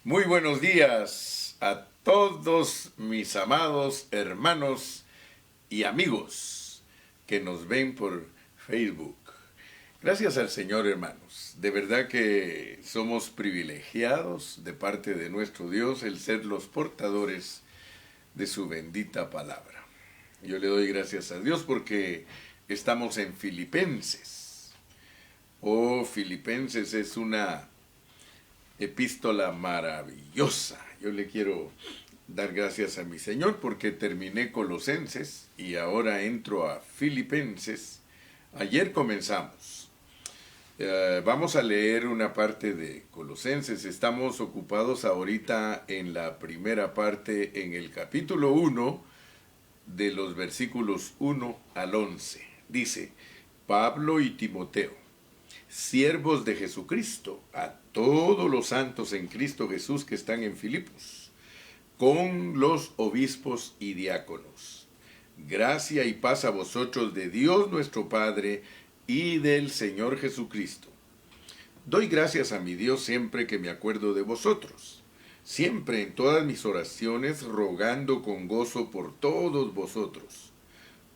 Muy buenos días a todos mis amados hermanos y amigos que nos ven por Facebook. Gracias al Señor, hermanos. De verdad que somos privilegiados de parte de nuestro Dios el ser los portadores de su bendita palabra. Yo le doy gracias a Dios porque estamos en Filipenses. Filipenses es una epístola maravillosa. Yo le quiero dar gracias a mi Señor porque terminé Colosenses y ahora entro a Filipenses. Ayer comenzamos. Vamos a leer una parte de Colosenses. Estamos ocupados ahorita en la primera parte, en el capítulo 1, de los versículos 1 al 11. Dice: Pablo y Timoteo, siervos de Jesucristo, a todos los santos en Cristo Jesús que están en Filipos, con los obispos y diáconos. Gracia y paz a vosotros de Dios nuestro Padre y del Señor Jesucristo. Doy gracias a mi Dios siempre que me acuerdo de vosotros, siempre en todas mis oraciones rogando con gozo por todos vosotros,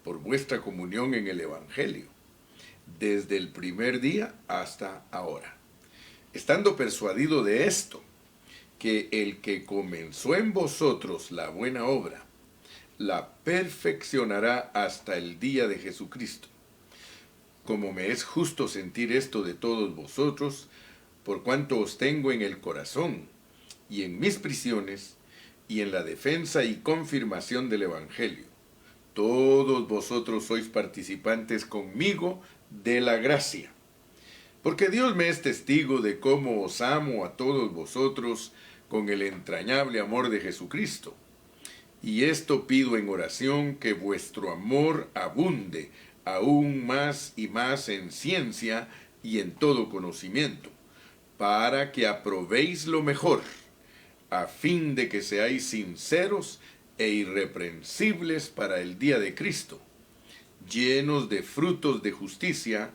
por vuestra comunión en el Evangelio, desde el primer día hasta ahora, estando persuadido de esto, que el que comenzó en vosotros la buena obra, la perfeccionará hasta el día de Jesucristo. Como me es justo sentir esto de todos vosotros, por cuanto os tengo en el corazón, y en mis prisiones, y en la defensa y confirmación del Evangelio. Todos vosotros sois participantes conmigo de la gracia. Porque Dios me es testigo de cómo os amo a todos vosotros con el entrañable amor de Jesucristo. Y esto pido en oración, que vuestro amor abunde aún más y más en ciencia y en todo conocimiento, para que aprobéis lo mejor, a fin de que seáis sinceros e irreprensibles para el día de Cristo, llenos de frutos de justicia,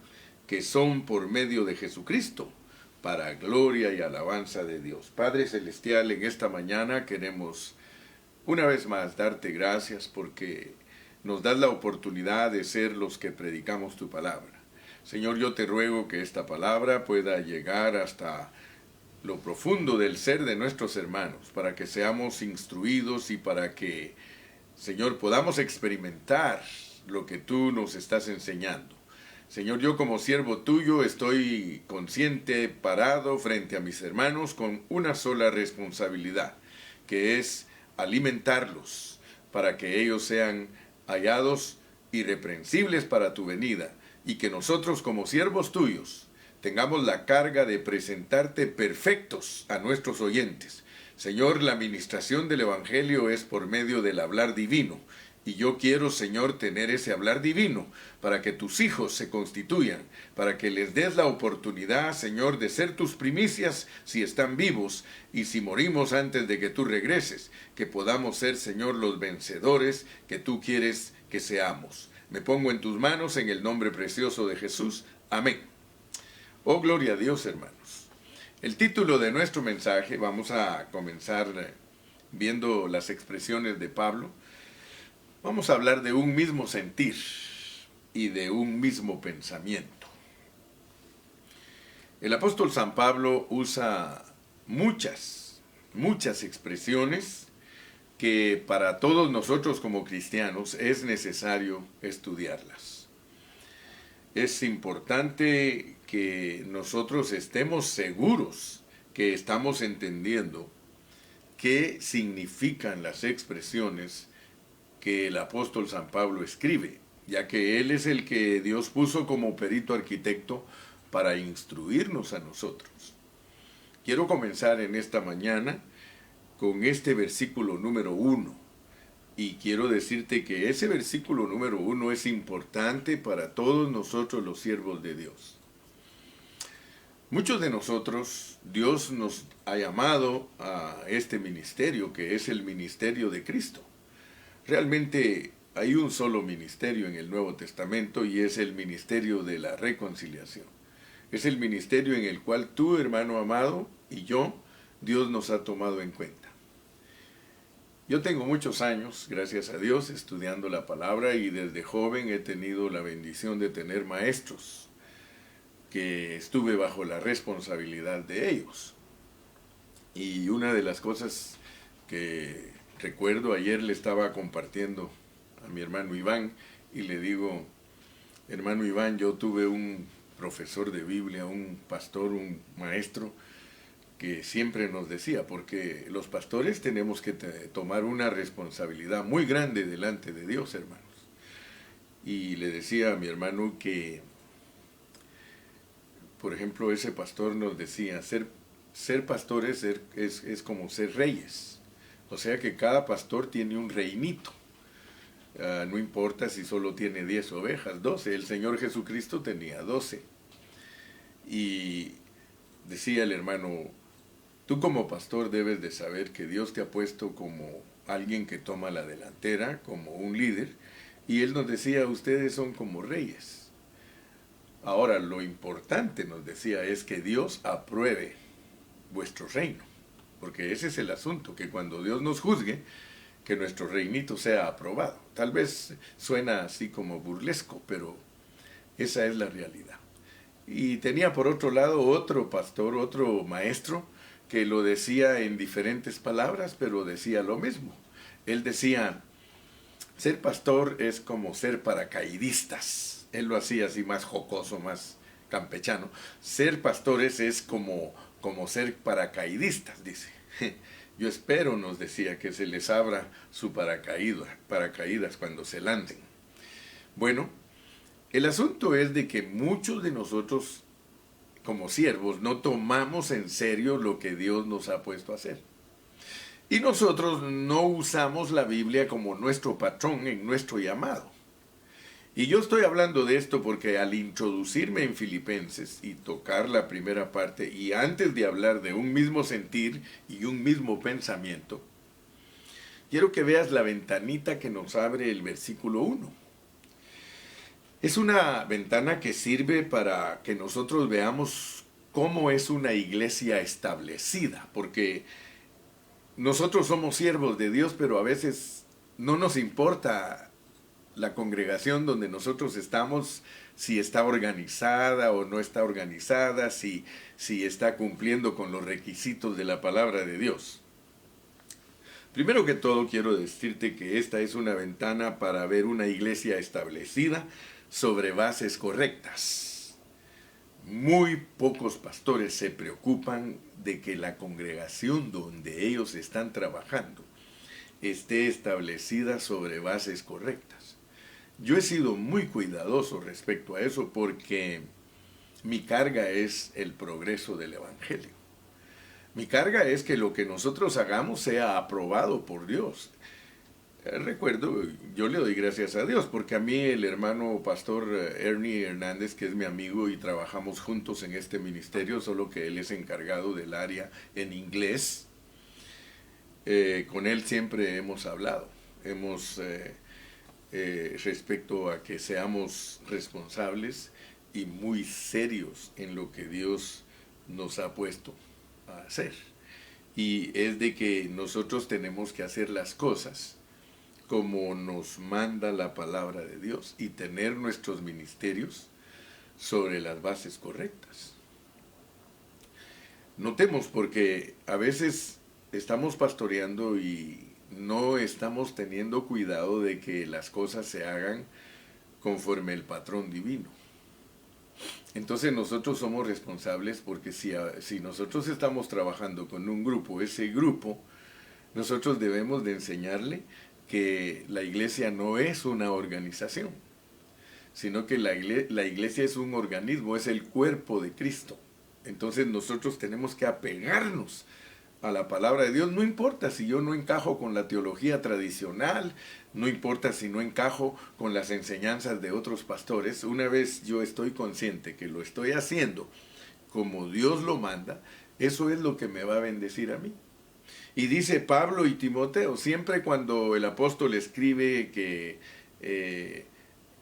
que son por medio de Jesucristo, para gloria y alabanza de Dios. Padre Celestial, en esta mañana queremos una vez más darte gracias porque nos das la oportunidad de ser los que predicamos tu palabra. Señor, yo te ruego que esta palabra pueda llegar hasta lo profundo del ser de nuestros hermanos, para que seamos instruidos y para que, Señor, podamos experimentar lo que tú nos estás enseñando. Señor, yo como siervo tuyo estoy consciente, parado frente a mis hermanos con una sola responsabilidad, que es alimentarlos para que ellos sean hallados irreprensibles para tu venida, y que nosotros como siervos tuyos tengamos la carga de presentarte perfectos a nuestros oyentes. Señor, la administración del Evangelio es por medio del hablar divino, y yo quiero, Señor, tener ese hablar divino para que tus hijos se constituyan, para que les des la oportunidad, Señor, de ser tus primicias si están vivos, y si morimos antes de que tú regreses, que podamos ser, Señor, los vencedores que tú quieres que seamos. Me pongo en tus manos en el nombre precioso de Jesús. Amén. Oh, gloria a Dios, hermanos. El título de nuestro mensaje, vamos a comenzar viendo las expresiones de Pablo. Vamos a hablar de un mismo sentir y de un mismo pensamiento. El apóstol San Pablo usa muchas expresiones que para todos nosotros como cristianos es necesario estudiarlas. Es importante que nosotros estemos seguros que estamos entendiendo qué significan las expresiones que el apóstol San Pablo escribe, ya que él es el que Dios puso como perito arquitecto para instruirnos a nosotros. Quiero comenzar en esta mañana con este versículo número 1, y quiero decirte que ese versículo número 1 es importante para todos nosotros los siervos de Dios. Muchos de nosotros, Dios nos ha llamado a este ministerio, que es el ministerio de Cristo. Realmente hay un solo ministerio en el Nuevo Testamento, y es el ministerio de la reconciliación. Es el ministerio en el cual tú, hermano amado, y yo Dios nos ha tomado en cuenta. Yo tengo muchos años, gracias a Dios, estudiando la palabra y desde joven he tenido la bendición de tener maestros que estuve bajo la responsabilidad de ellos. Y una de las cosas que recuerdo, ayer le estaba compartiendo a mi hermano Iván y le digo, hermano Iván, yo tuve un profesor de Biblia, un pastor, un maestro, que siempre nos decía, porque los pastores tenemos que tomar una responsabilidad muy grande delante de Dios, hermanos. Y le decía a mi hermano que, por ejemplo, ese pastor nos decía, ser pastores es como ser reyes. O sea que cada pastor tiene un reinito. No importa si solo tiene 10 ovejas, 12. El Señor Jesucristo tenía 12. Y decía el hermano, tú como pastor debes de saber que Dios te ha puesto como alguien que toma la delantera, como un líder, y Él nos decía, ustedes son como reyes. Ahora, lo importante, nos decía, es que Dios apruebe vuestro reino, porque ese es el asunto, que cuando Dios nos juzgue, que nuestro reinito sea aprobado. Tal vez suena así como burlesco, pero esa es la realidad. Y tenía por otro lado otro pastor, otro maestro, que lo decía en diferentes palabras, pero decía lo mismo. Él decía, ser pastor es como ser paracaidistas. Él lo hacía así más jocoso, más campechano. Ser pastores es como ser paracaidistas, dice. Yo espero, nos decía, que se les abra su paracaídas cuando se lancen. Bueno, el asunto es de que muchos de nosotros, como siervos, no tomamos en serio lo que Dios nos ha puesto a hacer. Y nosotros no usamos la Biblia como nuestro patrón en nuestro llamado. Y yo estoy hablando de esto porque al introducirme en Filipenses y tocar la primera parte, y antes de hablar de un mismo sentir y un mismo pensamiento, quiero que veas la ventanita que nos abre el versículo 1. Es una ventana que sirve para que nosotros veamos cómo es una iglesia establecida, porque nosotros somos siervos de Dios, pero a veces no nos importa la congregación donde nosotros estamos, si está organizada o no está organizada, si está cumpliendo con los requisitos de la palabra de Dios. Primero que todo quiero decirte que esta es una ventana para ver una iglesia establecida sobre bases correctas. Muy pocos pastores se preocupan de que la congregación donde ellos están trabajando esté establecida sobre bases correctas. Yo he sido muy cuidadoso respecto a eso porque mi carga es el progreso del Evangelio. Mi carga es que lo que nosotros hagamos sea aprobado por Dios. Recuerdo, yo le doy gracias a Dios porque a mí el hermano pastor Ernie Hernández, que es mi amigo y trabajamos juntos en este ministerio, solo que él es encargado del área en inglés, con él siempre hemos hablado, respecto a que seamos responsables y muy serios en lo que Dios nos ha puesto a hacer. Y es de que nosotros tenemos que hacer las cosas como nos manda la palabra de Dios y tener nuestros ministerios sobre las bases correctas. Notemos, porque a veces estamos pastoreando y no estamos teniendo cuidado de que las cosas se hagan conforme el patrón divino. Entonces nosotros somos responsables porque si nosotros estamos trabajando con un grupo, ese grupo, nosotros debemos de enseñarle que la iglesia no es una organización, sino que la iglesia es un organismo, es el cuerpo de Cristo. Entonces nosotros tenemos que apegarnos a la palabra de Dios, no importa si yo no encajo con la teología tradicional, no importa si no encajo con las enseñanzas de otros pastores. Una vez yo estoy consciente que lo estoy haciendo como Dios lo manda, eso es lo que me va a bendecir a mí. Y dice Pablo y Timoteo, siempre cuando el apóstol escribe que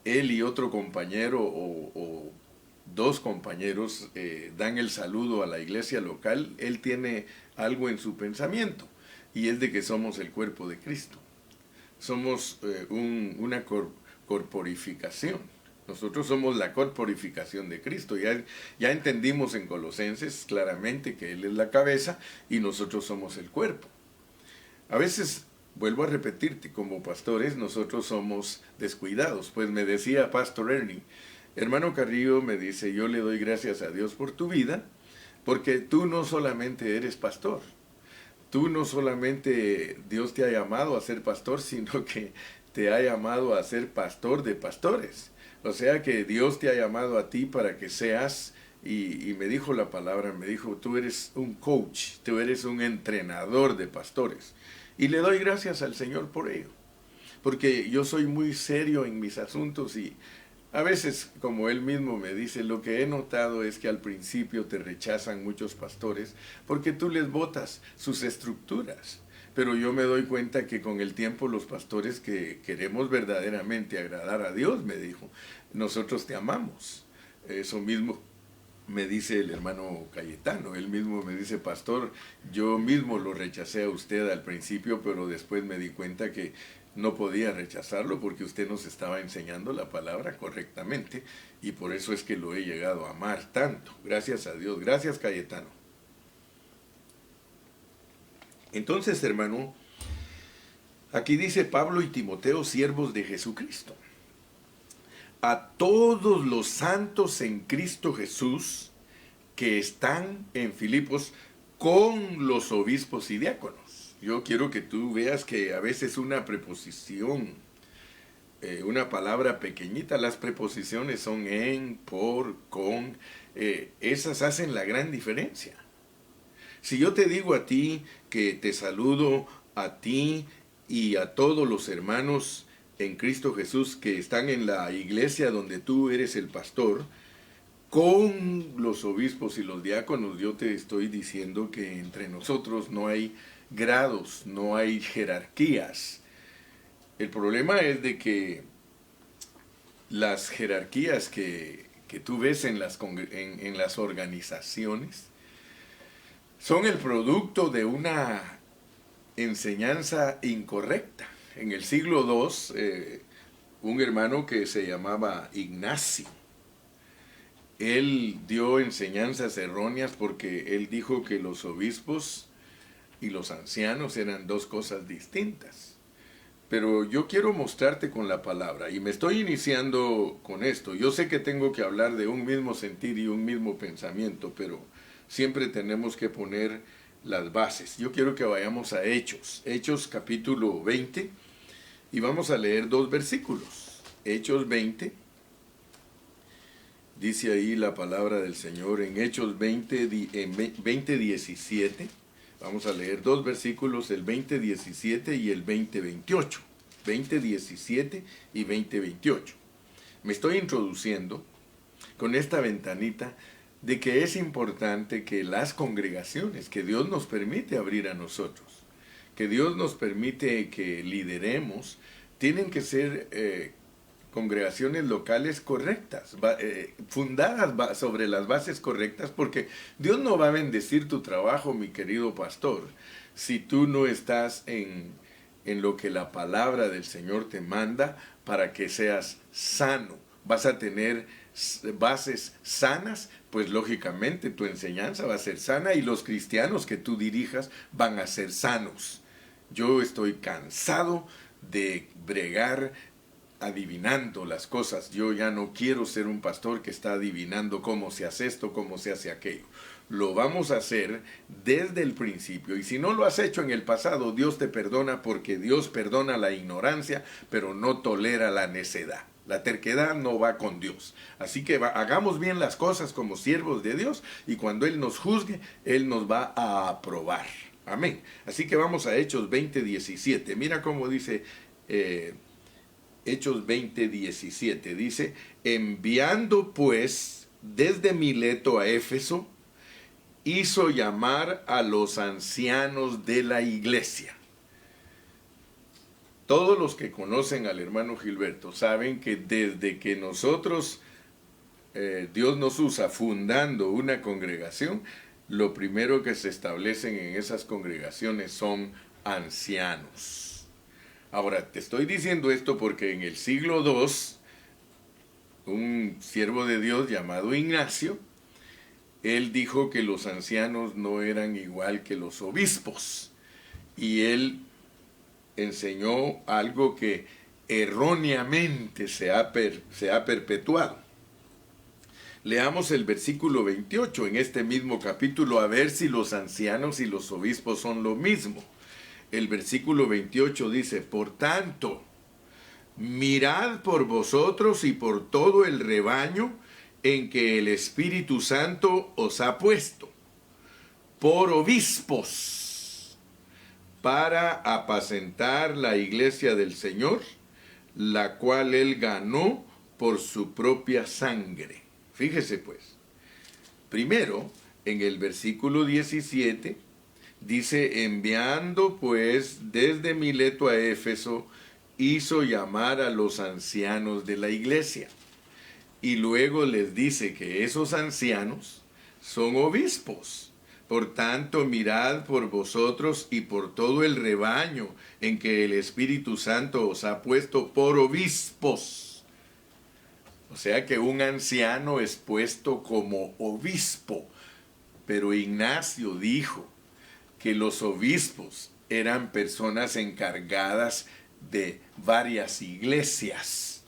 él y otro compañero o dos compañeros dan el saludo a la iglesia local, él tiene algo en su pensamiento, y es de que somos el cuerpo de Cristo. Somos una corporificación. Nosotros somos la corporificación de Cristo. Ya entendimos en Colosenses claramente que Él es la cabeza y nosotros somos el cuerpo. A veces, vuelvo a repetirte, como pastores nosotros somos descuidados. Pues me decía Pastor Ernie, hermano Carrillo, me dice, yo le doy gracias a Dios por tu vida, porque tú no solamente eres pastor. Tú no solamente Dios te ha llamado a ser pastor, sino que te ha llamado a ser pastor de pastores. O sea que Dios te ha llamado a ti para que seas, y me dijo la palabra, me dijo, tú eres un coach, tú eres un entrenador de pastores. Y le doy gracias al Señor por ello. Porque yo soy muy serio en mis asuntos y a veces, como él mismo me dice, lo que he notado es que al principio te rechazan muchos pastores porque tú les botas sus estructuras. Pero yo me doy cuenta que con el tiempo los pastores que queremos verdaderamente agradar a Dios, me dijo, nosotros te amamos. Eso mismo me dice el hermano Cayetano, él mismo me dice, pastor, yo mismo lo rechacé a usted al principio, pero después me di cuenta que no podía rechazarlo porque usted nos estaba enseñando la palabra correctamente y por eso es que lo he llegado a amar tanto. Gracias a Dios. Gracias, Cayetano. Entonces, hermano, aquí dice Pablo y Timoteo, siervos de Jesucristo. A todos los santos en Cristo Jesús que están en Filipos con los obispos y diáconos. Yo quiero que tú veas que a veces una preposición, una palabra pequeñita, las preposiciones son en, por, con, esas hacen la gran diferencia. Si yo te digo a ti que te saludo a ti y a todos los hermanos en Cristo Jesús que están en la iglesia donde tú eres el pastor, con los obispos y los diáconos, yo te estoy diciendo que entre nosotros no hay grados, no hay jerarquías. El problema es de que las jerarquías que tú ves en las organizaciones son el producto de una enseñanza incorrecta. En el siglo II, un hermano que se llamaba Ignacio, él dio enseñanzas erróneas porque él dijo que los obispos y los ancianos eran dos cosas distintas. Pero yo quiero mostrarte con la palabra, y me estoy iniciando con esto. Yo sé que tengo que hablar de un mismo sentir y un mismo pensamiento, pero siempre tenemos que poner las bases. Yo quiero que vayamos a Hechos, Hechos capítulo 20, y vamos a leer 2 versículos. Hechos 20, dice ahí la palabra del Señor en Hechos 20:17. Vamos a leer 2 versículos, el 20:17 y el 20:28. 20:17 y 20:28. Me estoy introduciendo con esta ventanita de que es importante que las congregaciones que Dios nos permite abrir a nosotros, que Dios nos permite que lideremos, tienen que ser congregaciones locales correctas, fundadas sobre las bases correctas, porque Dios no va a bendecir tu trabajo, mi querido pastor, si tú no estás en lo que la palabra del Señor te manda para que seas sano. Vas a tener bases sanas, pues lógicamente tu enseñanza va a ser sana y los cristianos que tú dirijas van a ser sanos. Yo estoy cansado de bregar adivinando las cosas. Yo ya no quiero ser un pastor que está adivinando cómo se hace esto, cómo se hace aquello. Lo vamos a hacer desde el principio. Y si no lo has hecho en el pasado, Dios te perdona, porque Dios perdona la ignorancia, pero no tolera la necedad. La terquedad no va con Dios. Así que hagamos bien las cosas como siervos de Dios, y cuando Él nos juzgue, Él nos va a aprobar. Amén. Así que vamos a Hechos 20:17. Mira cómo dice Hechos 20:17. Dice, enviando pues desde Mileto a Éfeso, hizo llamar a los ancianos de la iglesia. Todos los que conocen al hermano Gilberto saben que desde que nosotros, Dios nos usa fundando una congregación, lo primero que se establecen en esas congregaciones son ancianos. Ahora, te estoy diciendo esto porque en el siglo II, un siervo de Dios llamado Ignacio, él dijo que los ancianos no eran igual que los obispos. Y él enseñó algo que erróneamente se ha perpetuado. Leamos el versículo 28 en este mismo capítulo, a ver si los ancianos y los obispos son lo mismo. El versículo 28 dice: por tanto, mirad por vosotros y por todo el rebaño en que el Espíritu Santo os ha puesto, por obispos, para apacentar la iglesia del Señor, la cual él ganó por su propia sangre. Fíjese pues, primero, en el versículo 17, dice: enviando pues desde Mileto a Éfeso, hizo llamar a los ancianos de la iglesia. Y luego les dice que esos ancianos son obispos. Por tanto, mirad por vosotros y por todo el rebaño en que el Espíritu Santo os ha puesto por obispos. O sea que un anciano es puesto como obispo. Pero Ignacio dijo que los obispos eran personas encargadas de varias iglesias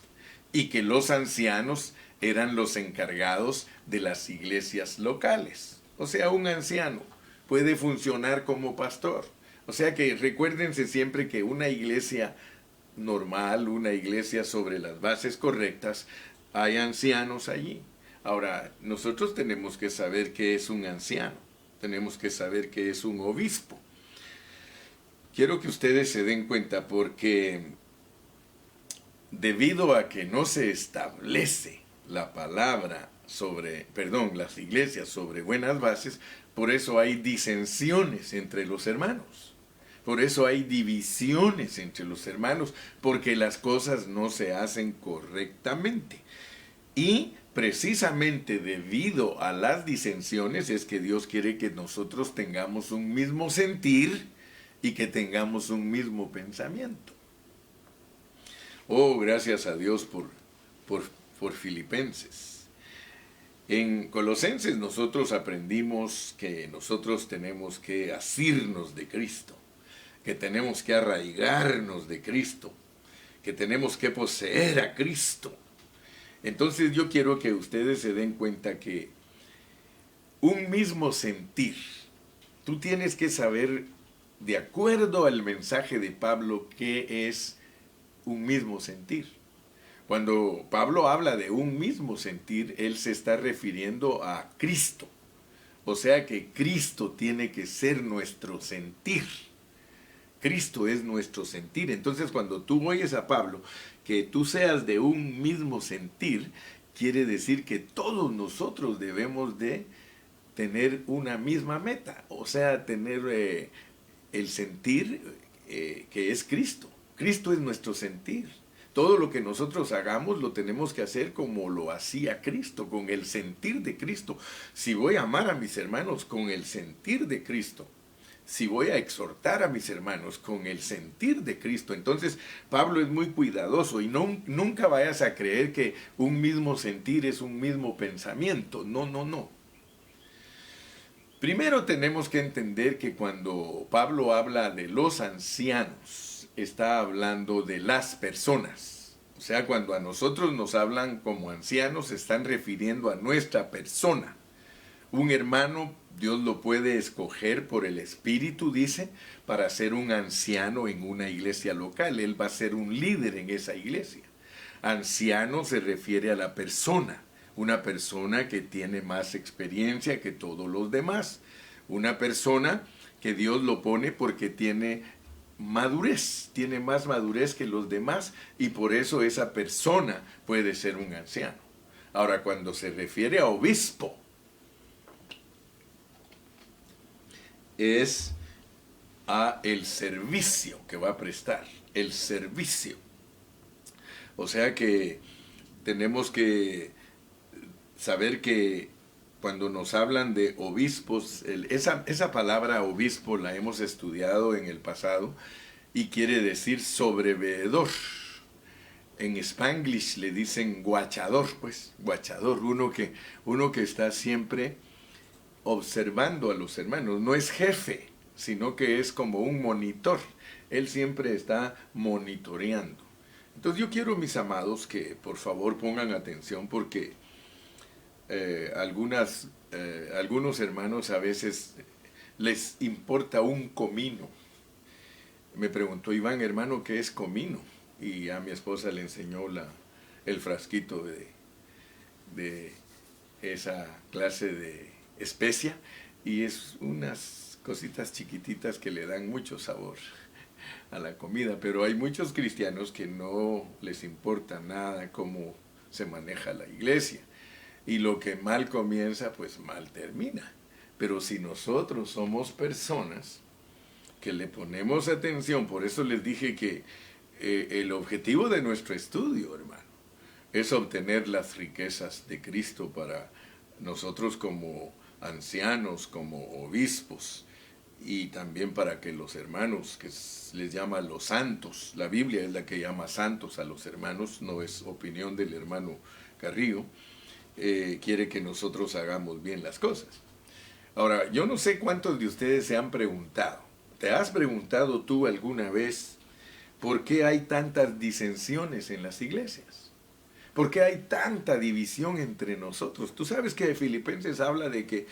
y que los ancianos eran los encargados de las iglesias locales. O sea, un anciano puede funcionar como pastor. O sea que recuérdense siempre que una iglesia normal, una iglesia sobre las bases correctas, hay ancianos allí. Ahora, nosotros tenemos que saber qué es un anciano. Tenemos que saber qué es un obispo. Quiero que ustedes se den cuenta porque debido a que no se establece la palabra las iglesias sobre buenas bases, por eso hay disensiones entre los hermanos. Por eso hay divisiones entre los hermanos, porque las cosas no se hacen correctamente. Y precisamente debido a las disensiones es que Dios quiere que nosotros tengamos un mismo sentir y que tengamos un mismo pensamiento. Oh, gracias a Dios por Filipenses. En Colosenses nosotros aprendimos que nosotros tenemos que asirnos de Cristo, que tenemos que arraigarnos de Cristo, que tenemos que poseer a Cristo. Entonces yo quiero que ustedes se den cuenta que un mismo sentir, tú tienes que saber, de acuerdo al mensaje de Pablo, qué es un mismo sentir. Cuando Pablo habla de un mismo sentir, él se está refiriendo a Cristo. O sea que Cristo tiene que ser nuestro sentir. Cristo es nuestro sentir. Entonces, cuando tú oyes a Pablo, que tú seas de un mismo sentir, quiere decir que todos nosotros debemos de tener una misma meta. O sea, tener el sentir que es Cristo. Cristo es nuestro sentir. Todo lo que nosotros hagamos lo tenemos que hacer como lo hacía Cristo, con el sentir de Cristo. Si voy a amar a mis hermanos con el sentir de Cristo, si voy a exhortar a mis hermanos con el sentir de Cristo, entonces Pablo es muy cuidadoso y nunca vayas a creer que un mismo sentir es un mismo pensamiento. No, no, no. Primero tenemos que entender que cuando Pablo habla de los ancianos, está hablando de las personas. O sea, cuando a nosotros nos hablan como ancianos, se están refiriendo a nuestra persona. Un hermano, Dios lo puede escoger por el Espíritu, dice, para ser un anciano en una iglesia local. Él va a ser un líder en esa iglesia. Anciano se refiere a la persona. Una persona que tiene más experiencia que todos los demás. Una persona que Dios lo pone porque tiene madurez, tiene más madurez que los demás y por eso esa persona puede ser un anciano. Ahora, cuando se refiere a obispo, es a el servicio que va a prestar, el servicio. O sea que tenemos que saber que cuando nos hablan de obispos, esa palabra obispo la hemos estudiado en el pasado y quiere decir sobreveedor. En Spanglish le dicen guachador, pues, guachador, uno que está siempre observando a los hermanos. No es jefe, sino que es como un monitor. Él siempre está monitoreando. Entonces yo quiero, mis amados, que por favor pongan atención porque algunos hermanos a veces les importa un comino. Me preguntó Iván, hermano, ¿qué es comino? Y a mi esposa le enseñó el frasquito de esa clase de especia y es unas cositas chiquititas que le dan mucho sabor a la comida, pero hay muchos cristianos que no les importa nada cómo se maneja la iglesia y lo que mal comienza pues mal termina. Pero si nosotros somos personas que le ponemos atención, por eso les dije que el objetivo de nuestro estudio, hermano, es obtener las riquezas de Cristo para nosotros como ancianos, como obispos, y también para que los hermanos, que les llama los santos, la Biblia es la que llama santos a los hermanos, no es opinión del hermano Carrillo, quiere que nosotros hagamos bien las cosas. Ahora, yo no sé cuántos de ustedes se han preguntado, ¿te has preguntado tú alguna vez por qué hay tantas disensiones en las iglesias? ¿Por qué hay tanta división entre nosotros? Tú sabes que Filipenses habla de que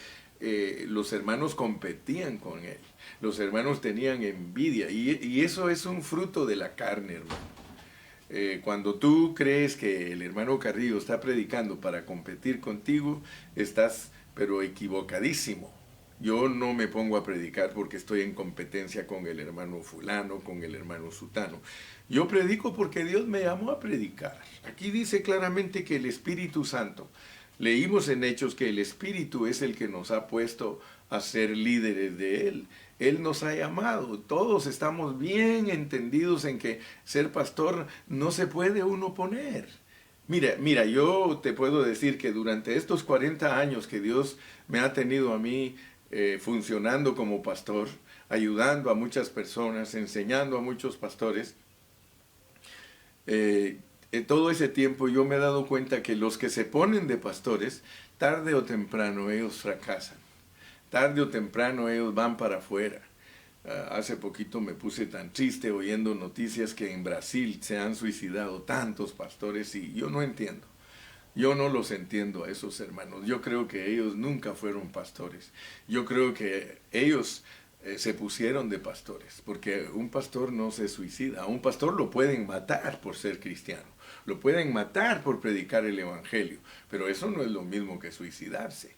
los hermanos competían con él, los hermanos tenían envidia y eso es un fruto de la carne, hermano. Cuando tú crees que el hermano Carrillo está predicando para competir contigo, estás pero equivocadísimo. Yo no me pongo a predicar porque estoy en competencia con el hermano fulano, con el hermano sutano. Yo predico porque Dios me llamó a predicar. Aquí dice claramente que el Espíritu Santo, leímos en Hechos que el Espíritu es el que nos ha puesto a ser líderes de Él. Él nos ha llamado. Todos estamos bien entendidos en que ser pastor no se puede uno poner. Mira, yo te puedo decir que durante estos 40 años que Dios me ha tenido a mí funcionando como pastor, ayudando a muchas personas, enseñando a muchos pastores, en todo ese tiempo yo me he dado cuenta que los que se ponen de pastores, tarde o temprano ellos fracasan, tarde o temprano ellos van para afuera. Hace poquito me puse tan triste oyendo noticias que en Brasil se han suicidado tantos pastores y yo no entiendo. Yo no los entiendo a esos hermanos. Yo creo que ellos nunca fueron pastores. Yo creo que ellos se pusieron de pastores, porque un pastor no se suicida. A un pastor lo pueden matar por ser cristiano, lo pueden matar por predicar el evangelio, pero eso no es lo mismo que suicidarse.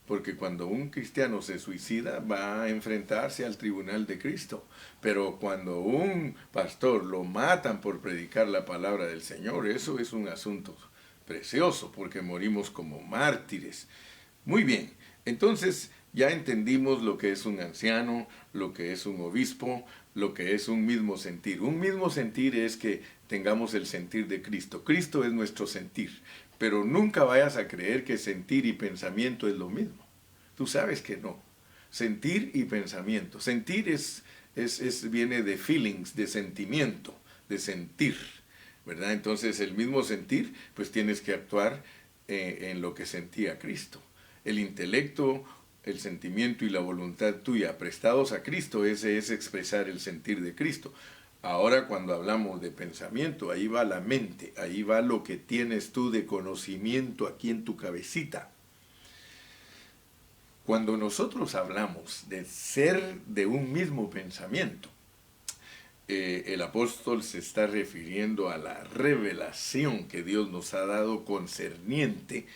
Porque cuando un cristiano se suicida va a enfrentarse al tribunal de Cristo. Pero cuando un pastor lo matan por predicar la palabra del Señor, eso es un asunto precioso, porque morimos como mártires. Muy bien, entonces ya entendimos lo que es un anciano, lo que es un obispo, lo que es un mismo sentir. Un mismo sentir es que tengamos el sentir de Cristo. Cristo es nuestro sentir, pero nunca vayas a creer que sentir y pensamiento es lo mismo. Tú sabes que no. Sentir y pensamiento. Sentir viene de feelings, de sentimiento, de sentir, ¿verdad? Entonces el mismo sentir, pues tienes que actuar en lo que sentía Cristo. El intelecto, el sentimiento y la voluntad tuya prestados a Cristo, ese es expresar el sentir de Cristo. Ahora cuando hablamos de pensamiento, ahí va la mente, ahí va lo que tienes tú de conocimiento aquí en tu cabecita. Cuando nosotros hablamos de ser de un mismo pensamiento, el apóstol se está refiriendo a la revelación que Dios nos ha dado concerniente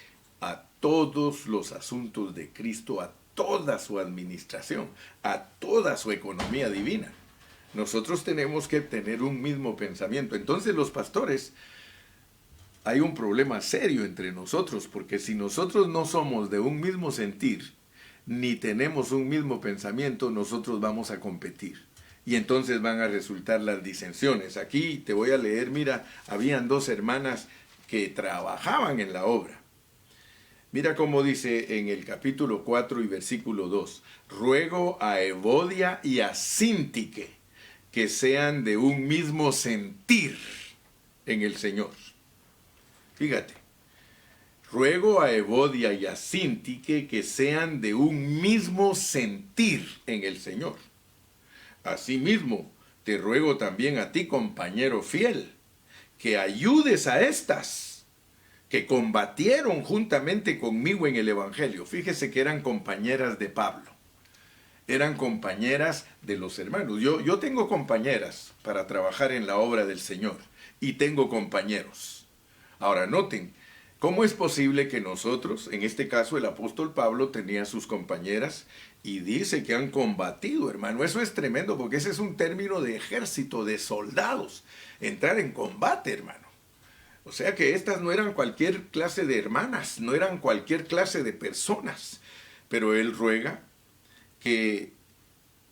a todos los asuntos de Cristo, a toda su administración, a toda su economía divina. Nosotros tenemos que tener un mismo pensamiento. Entonces los pastores, hay un problema serio entre nosotros, porque si nosotros no somos de un mismo sentir, ni tenemos un mismo pensamiento, nosotros vamos a competir. Y entonces van a resultar las disensiones. Aquí te voy a leer, mira, habían dos hermanas que trabajaban en la obra. Mira cómo dice en el capítulo 4 y versículo 2. Ruego a Evodia y a Síntique que sean de un mismo sentir en el Señor. Fíjate. Ruego a Evodia y a Síntique que sean de un mismo sentir en el Señor. Asimismo, te ruego también a ti, compañero fiel, que ayudes a estas que combatieron juntamente conmigo en el Evangelio. Fíjese que eran compañeras de Pablo, eran compañeras de los hermanos. Yo tengo compañeras para trabajar en la obra del Señor y tengo compañeros. Ahora noten, ¿cómo es posible que nosotros, en este caso el apóstol Pablo tenía sus compañeras y dice que han combatido, hermano? Eso es tremendo porque ese es un término de ejército, de soldados, entrar en combate, hermano. O sea que estas no eran cualquier clase de hermanas, no eran cualquier clase de personas, pero él ruega que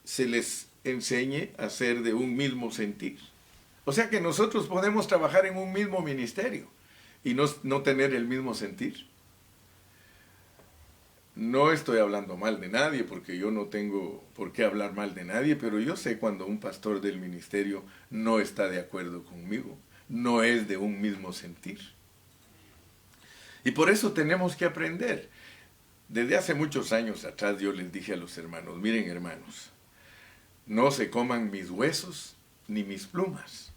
se les enseñe a ser de un mismo sentir. O sea que nosotros podemos trabajar en un mismo ministerio y no tener el mismo sentir. No estoy hablando mal de nadie, porque yo no tengo por qué hablar mal de nadie, pero yo sé cuando un pastor del ministerio no está de acuerdo conmigo, no es de un mismo sentir. Y por eso tenemos que aprender. Desde hace muchos años atrás yo les dije a los hermanos, miren hermanos, no se coman mis huesos ni mis plumas.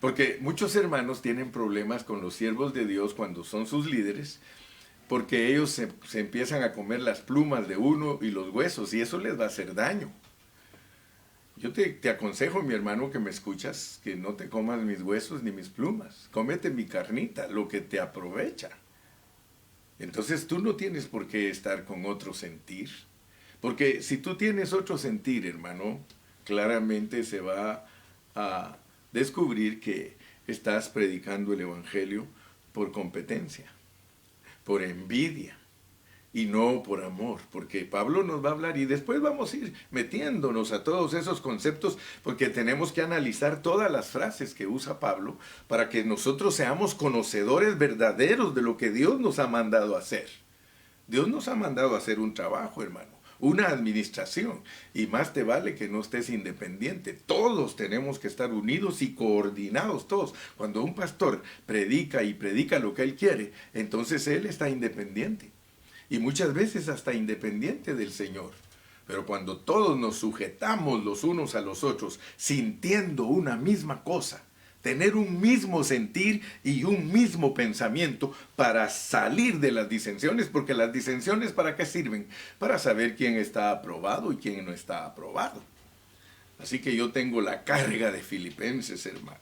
Porque muchos hermanos tienen problemas con los siervos de Dios cuando son sus líderes, porque ellos se empiezan a comer las plumas de uno y los huesos, y eso les va a hacer daño. Yo te aconsejo, mi hermano, que me escuchas, que no te comas mis huesos ni mis plumas. Cómete mi carnita, lo que te aprovecha. Entonces tú no tienes por qué estar con otro sentir. Porque si tú tienes otro sentir, hermano, claramente se va a descubrir que estás predicando el Evangelio por competencia, por envidia y no por amor, porque Pablo nos va a hablar y después vamos a ir metiéndonos a todos esos conceptos, porque tenemos que analizar todas las frases que usa Pablo para que nosotros seamos conocedores verdaderos de lo que Dios nos ha mandado a hacer. Dios nos ha mandado a hacer un trabajo, hermano, una administración, y más te vale que no estés independiente. Todos tenemos que estar unidos y coordinados, todos. Cuando un pastor predica y predica lo que él quiere, entonces él está independiente. Y muchas veces hasta independiente del Señor. Pero cuando todos nos sujetamos los unos a los otros, sintiendo una misma cosa, tener un mismo sentir y un mismo pensamiento para salir de las disensiones, porque las disensiones ¿para qué sirven? Para saber quién está aprobado y quién no está aprobado. Así que yo tengo la carga de Filipenses, hermano.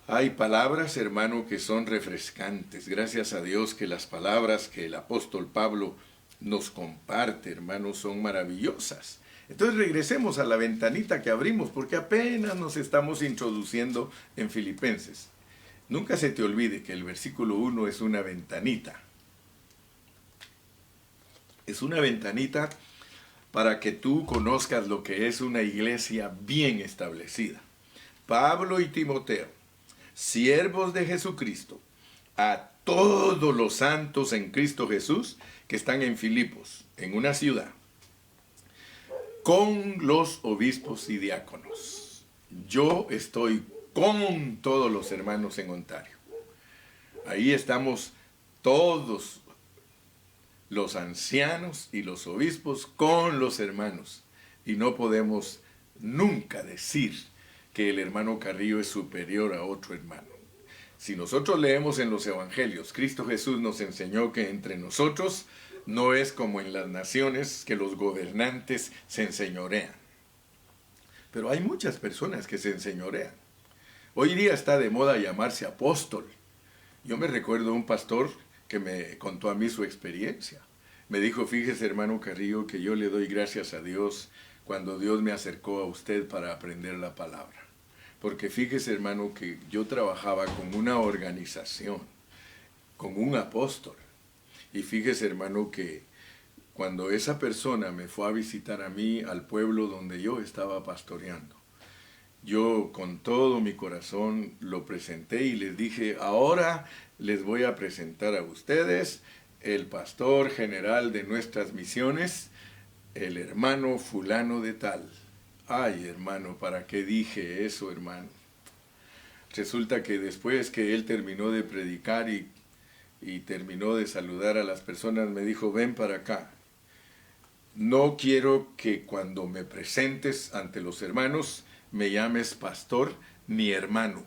Hay palabras, hermano, que son refrescantes. Gracias a Dios que las palabras que el apóstol Pablo nos comparte, hermano, son maravillosas. Entonces regresemos a la ventanita que abrimos, porque apenas nos estamos introduciendo en Filipenses. Nunca se te olvide que el versículo 1 es una ventanita. Es una ventanita para que tú conozcas lo que es una iglesia bien establecida. Pablo y Timoteo, siervos de Jesucristo, a todos los santos en Cristo Jesús que están en Filipos, en una ciudad, con los obispos y diáconos. Yo estoy con todos los hermanos en Ontario. Ahí estamos todos los ancianos y los obispos con los hermanos. Y no podemos nunca decir que el hermano Carrillo es superior a otro hermano. Si nosotros leemos en los evangelios, Cristo Jesús nos enseñó que entre nosotros no es como en las naciones que los gobernantes se enseñorean. Pero hay muchas personas que se enseñorean. Hoy día está de moda llamarse apóstol. Yo me recuerdo un pastor que me contó a mí su experiencia. Me dijo, fíjese hermano Carrillo, que yo le doy gracias a Dios cuando Dios me acercó a usted para aprender la palabra. Porque fíjese hermano que yo trabajaba con una organización, con un apóstol. Y fíjese hermano que cuando esa persona me fue a visitar a mí al pueblo donde yo estaba pastoreando, yo con todo mi corazón lo presenté y les dije, ahora les voy a presentar a ustedes el pastor general de nuestras misiones, el hermano fulano de tal. Ay, hermano, ¿para qué dije eso, hermano? Resulta que después que él terminó de predicar y terminó de saludar a las personas, me dijo, ven para acá. No quiero que cuando me presentes ante los hermanos me llames pastor ni hermano.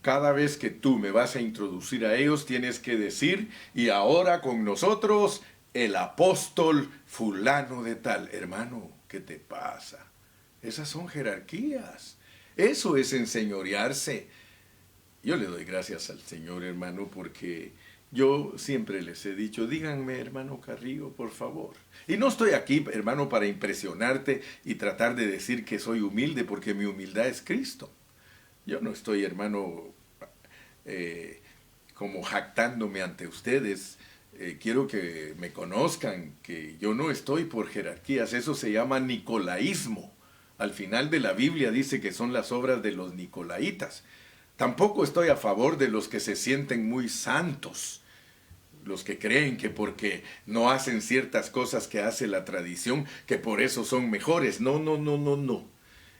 Cada vez que tú me vas a introducir a ellos tienes que decir, y ahora con nosotros el apóstol fulano de tal. Hermano, ¿qué te pasa? Esas son jerarquías. Eso es enseñorearse. Yo le doy gracias al Señor, hermano, porque yo siempre les he dicho, díganme, hermano Carrillo, por favor. Y no estoy aquí, hermano, para impresionarte y tratar de decir que soy humilde, porque mi humildad es Cristo. Yo no estoy, hermano, como jactándome ante ustedes. Quiero que me conozcan, que yo no estoy por jerarquías. Eso se llama nicolaísmo. Al final de la Biblia dice que son las obras de los nicolaitas. Tampoco estoy a favor de los que se sienten muy santos, los que creen que porque no hacen ciertas cosas que hace la tradición, que por eso son mejores. No, no, no, no, no.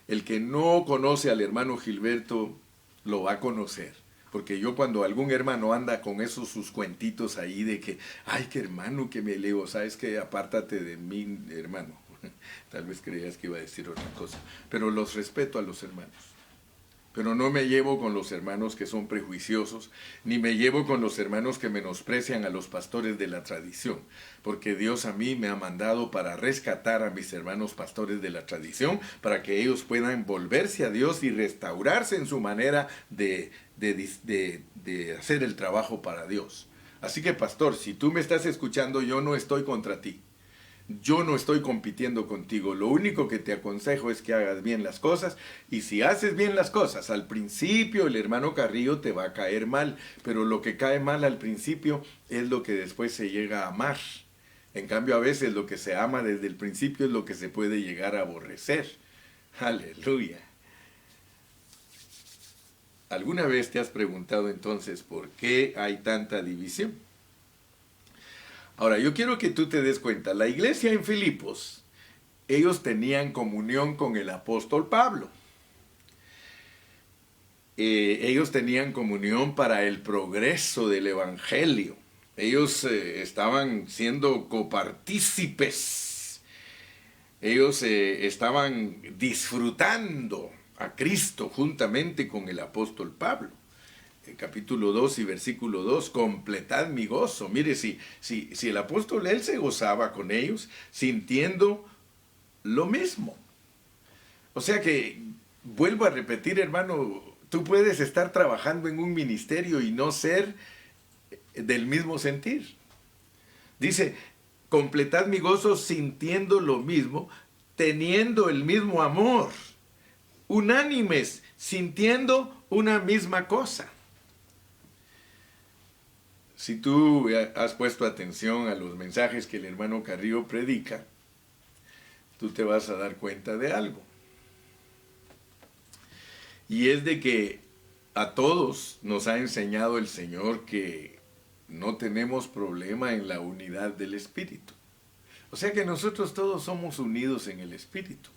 El que no conoce al hermano Gilberto lo va a conocer. Porque yo cuando algún hermano anda con esos sus cuentitos ahí de que, ay, qué hermano que me leo, ¿sabes qué? Apártate de mí, hermano. Tal vez creías que iba a decir otra cosa. Pero los respeto a los hermanos. Pero no me llevo con los hermanos que son prejuiciosos, ni me llevo con los hermanos que menosprecian a los pastores de la tradición, porque Dios a mí me ha mandado para rescatar a mis hermanos pastores de la tradición, para que ellos puedan volverse a Dios y restaurarse en su manera de hacer el trabajo para Dios. Así que, pastor, si tú me estás escuchando, yo no estoy contra ti. Yo no estoy compitiendo contigo, lo único que te aconsejo es que hagas bien las cosas, y si haces bien las cosas, al principio el hermano Carrillo te va a caer mal, pero lo que cae mal al principio es lo que después se llega a amar. En cambio, a veces lo que se ama desde el principio es lo que se puede llegar a aborrecer. Aleluya. ¿Alguna vez te has preguntado entonces por qué hay tanta división? Ahora, yo quiero que tú te des cuenta, la iglesia en Filipos, ellos tenían comunión con el apóstol Pablo. Ellos tenían comunión para el progreso del evangelio. Ellos estaban siendo copartícipes. Ellos estaban disfrutando a Cristo juntamente con el apóstol Pablo. Capítulo 2 y versículo 2, completad mi gozo. Mire, si el apóstol, él se gozaba con ellos, sintiendo lo mismo. O sea que, vuelvo a repetir, hermano, tú puedes estar trabajando en un ministerio y no ser del mismo sentir. Dice, completad mi gozo sintiendo lo mismo, teniendo el mismo amor, unánimes, sintiendo una misma cosa. Si tú has puesto atención a los mensajes que el hermano Carrillo predica, tú te vas a dar cuenta de algo. Y es de que a todos nos ha enseñado el Señor que no tenemos problema en la unidad del Espíritu. O sea que nosotros todos somos unidos en el Espíritu.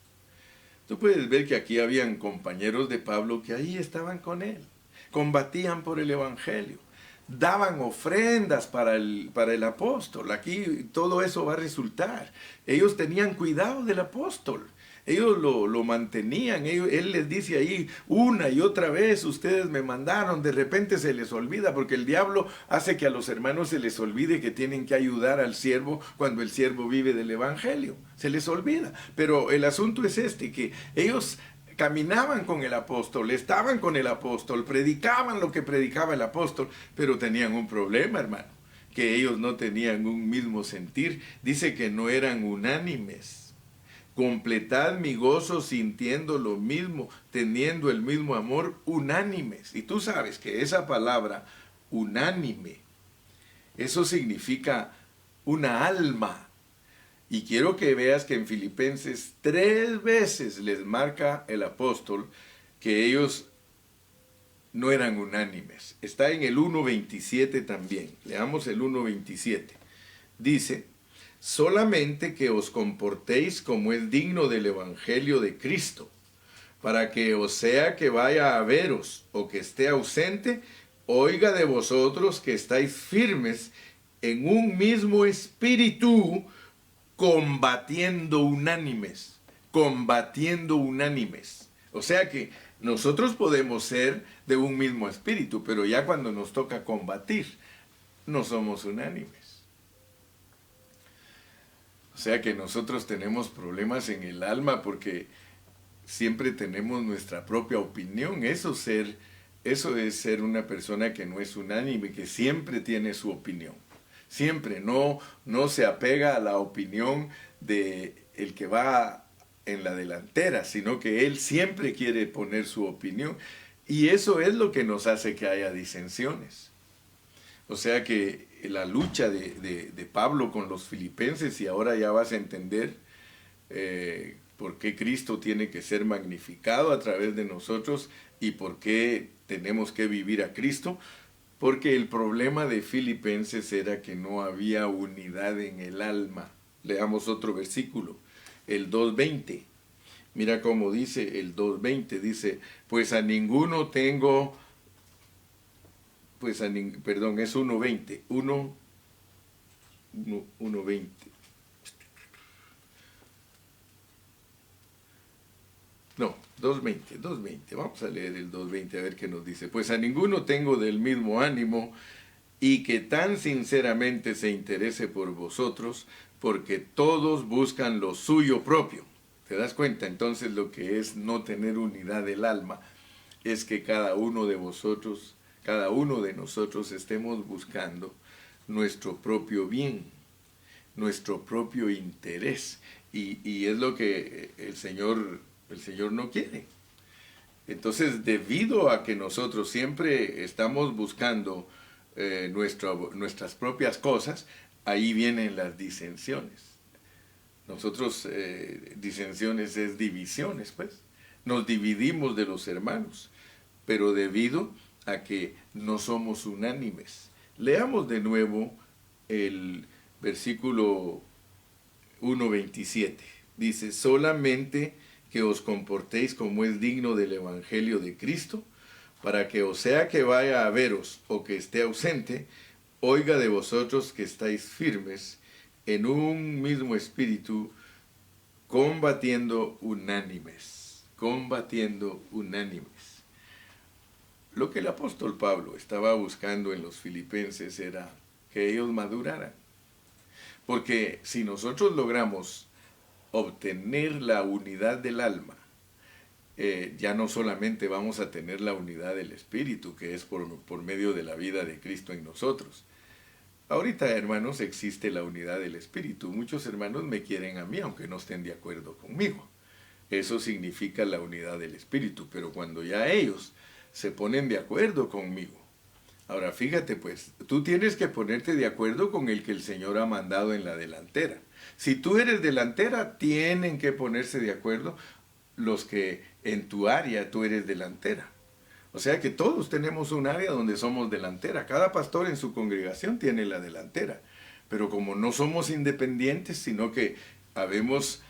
Tú puedes ver que aquí habían compañeros de Pablo que ahí estaban con él, combatían por el Evangelio, daban ofrendas para el apóstol. Aquí todo eso va a resultar. Ellos tenían cuidado del apóstol. Ellos lo mantenían. Él les dice ahí una y otra vez, ustedes me mandaron. De repente se les olvida, porque el diablo hace que a los hermanos se les olvide que tienen que ayudar al siervo cuando el siervo vive del evangelio. Se les olvida. Pero el asunto es este, que ellos caminaban con el apóstol, estaban con el apóstol, predicaban lo que predicaba el apóstol, pero tenían un problema, hermano, que ellos no tenían un mismo sentir. Dice que no eran unánimes. Completad mi gozo sintiendo lo mismo, teniendo el mismo amor, unánimes. Y tú sabes que esa palabra, unánime, eso significa una alma. Y quiero que veas que en Filipenses 3 veces les marca el apóstol que ellos no eran unánimes. Está en el 1.27 también. Leamos el 1.27. Dice, solamente que os comportéis como es digno del Evangelio de Cristo, para que o sea que vaya a veros o que esté ausente, oiga de vosotros que estáis firmes en un mismo espíritu, combatiendo unánimes, combatiendo unánimes. O sea que nosotros podemos ser de un mismo espíritu, pero ya cuando nos toca combatir, no somos unánimes. O sea que nosotros tenemos problemas en el alma porque siempre tenemos nuestra propia opinión. Eso es ser una persona que no es unánime, que siempre tiene su opinión. Siempre no se apega a la opinión de el que va en la delantera, sino que él siempre quiere poner su opinión. Y eso es lo que nos hace que haya disensiones. O sea que la lucha de Pablo con los filipenses, y ahora ya vas a entender por qué Cristo tiene que ser magnificado a través de nosotros y por qué tenemos que vivir a Cristo, porque el problema de Filipenses era que no había unidad en el alma. Leamos otro versículo, el 2.20. Mira cómo dice el 2.20, dice, pues a ninguno tengo, perdón, es 1.20, 1.20. No, 2.20. Vamos a leer el 2.20 a ver qué nos dice. Pues a ninguno tengo del mismo ánimo y que tan sinceramente se interese por vosotros, porque todos buscan lo suyo propio. ¿Te das cuenta? Entonces lo que es no tener unidad del alma es que cada uno de vosotros, cada uno de nosotros estemos buscando nuestro propio bien, nuestro propio interés. Y es lo que el Señor no quiere. Entonces, debido a que nosotros siempre estamos buscando nuestras propias cosas, ahí vienen las disensiones. Nosotros, disensiones es divisiones, pues. Nos dividimos de los hermanos, pero debido a que no somos unánimes. Leamos de nuevo el versículo 1.27. Dice, solamente que os comportéis como es digno del Evangelio de Cristo, para que o sea que vaya a veros o que esté ausente, oiga de vosotros que estáis firmes en un mismo espíritu, combatiendo unánimes, combatiendo unánimes. Lo que el apóstol Pablo estaba buscando en los filipenses era que ellos maduraran. Porque si nosotros logramos obtener la unidad del alma, ya no solamente vamos a tener la unidad del espíritu, que es por medio de la vida de Cristo en nosotros. Ahorita, hermanos, existe la unidad del espíritu. Muchos hermanos me quieren a mí, aunque no estén de acuerdo conmigo. Eso significa la unidad del espíritu, pero cuando ya ellos se ponen de acuerdo conmigo. Ahora, fíjate pues, tú tienes que ponerte de acuerdo con el que el Señor ha mandado en la delantera. Si tú eres delantera, tienen que ponerse de acuerdo los que en tu área tú eres delantera. O sea que todos tenemos un área donde somos delantera. Cada pastor en su congregación tiene la delantera. Pero como no somos independientes, sino que habemos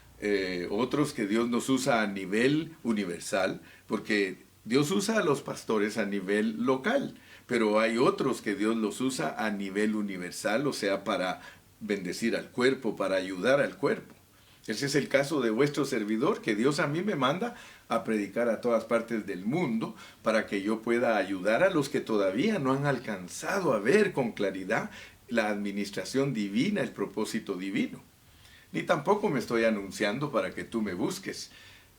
otros que Dios nos usa a nivel universal, porque Dios usa a los pastores a nivel local, pero hay otros que Dios los usa a nivel universal, o sea, para bendecir al cuerpo, para ayudar al cuerpo. Ese es el caso de vuestro servidor, que Dios a mí me manda a predicar a todas partes del mundo para que yo pueda ayudar a los que todavía no han alcanzado a ver con claridad la administración divina, el propósito divino. Ni tampoco me estoy anunciando para que tú me busques,